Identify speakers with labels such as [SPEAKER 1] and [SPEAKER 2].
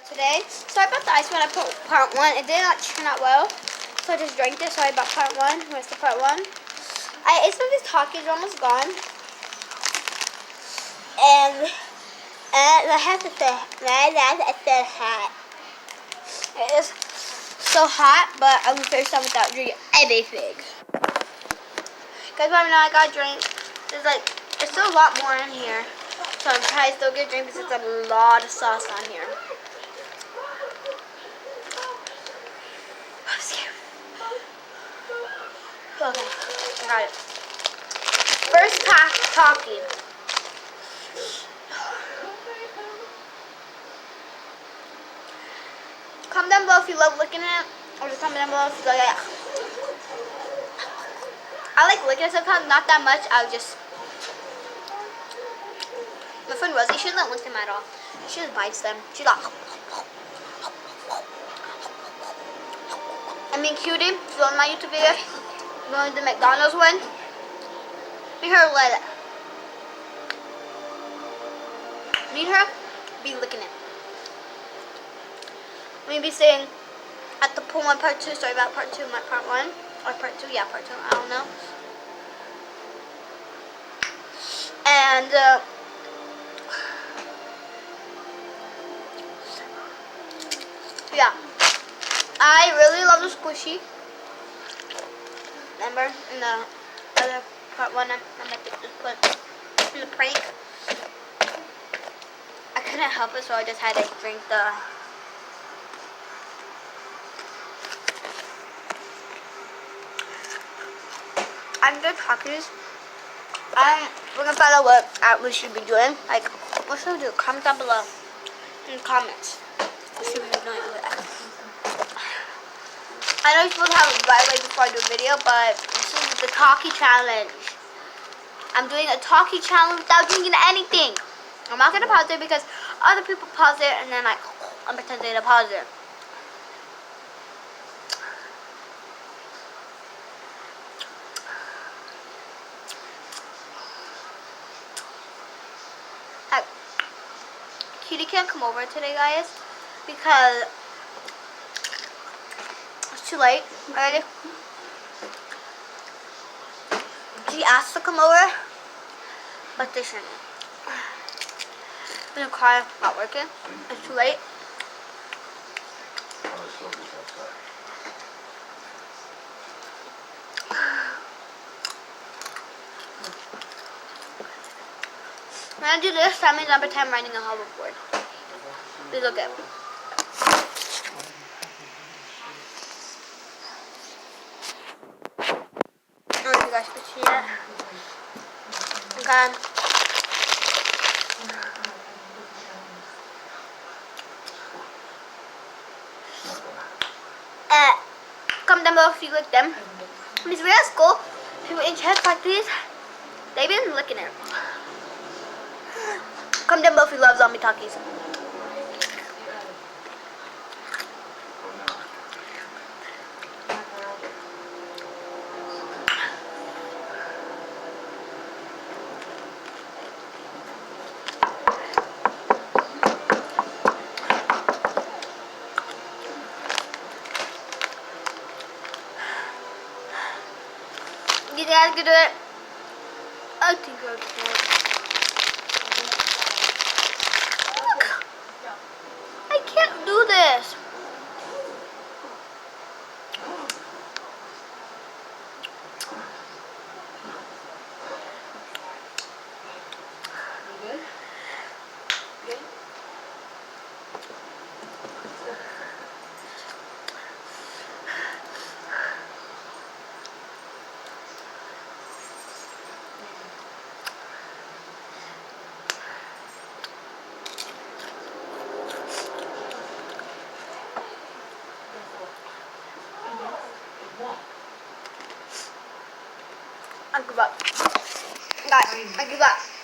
[SPEAKER 1] today. Sorry about the ice when I put part 1. It did not turn out well. So I just drank this. Sorry about part 1. Where's the part 1? I ate some of these takis. They're almost gone. And I have to say, it's so hot. It is so hot, but I'm going to finish some without drinking anything. Guys, let me know I got a drink. There's still a lot more in here. So I'm trying to still get a drink because there's a lot of sauce on here. I'm scared. Okay, I got it. First taki. Comment down below if you love licking it, or just comment down below if you like it. I like licking it sometimes, not that much. I'll just. My friend Rosie, she doesn't lick them at all. She just bites them. She's like. I mean, Cutie, if you on my YouTube video, going to the McDonald's one, me and her let it. Me and her be licking it. We be saying at the pool 1 part 2, sorry about part 2, my part 1, or part 2, yeah, part 2, I don't know. And, yeah, I really love the squishy. Remember, in the other part 1, I meant to just put in the prank. I couldn't help it, so I just had to drink the... I'm good takis. We're gonna find out what we should be doing. Like, what should we do? Comment down below in the comments. What should we be doing with that? I know you're supposed to have it right away before I do a video, but this is the taki challenge. I'm doing a taki challenge without drinking anything. I'm not gonna pause it because other people pause it and then like I'm pretending to pause it. Cutie can't come over today, guys, because it's too late already. She asked to come over, but they shouldn't. I'm gonna cry not working. It's too late. When I do this, that means I'm pretending I'm riding a hoverboard. Please look at me. I don't know if you guys can see it. Okay. Comment down below if you lick them. When it's real school, people in chest like these, they've been licking it. Comment down below if you love zombie takis. You think I can do it? I think I can. Look! I can't do this. You good? Good? I give up. Guys, I give up.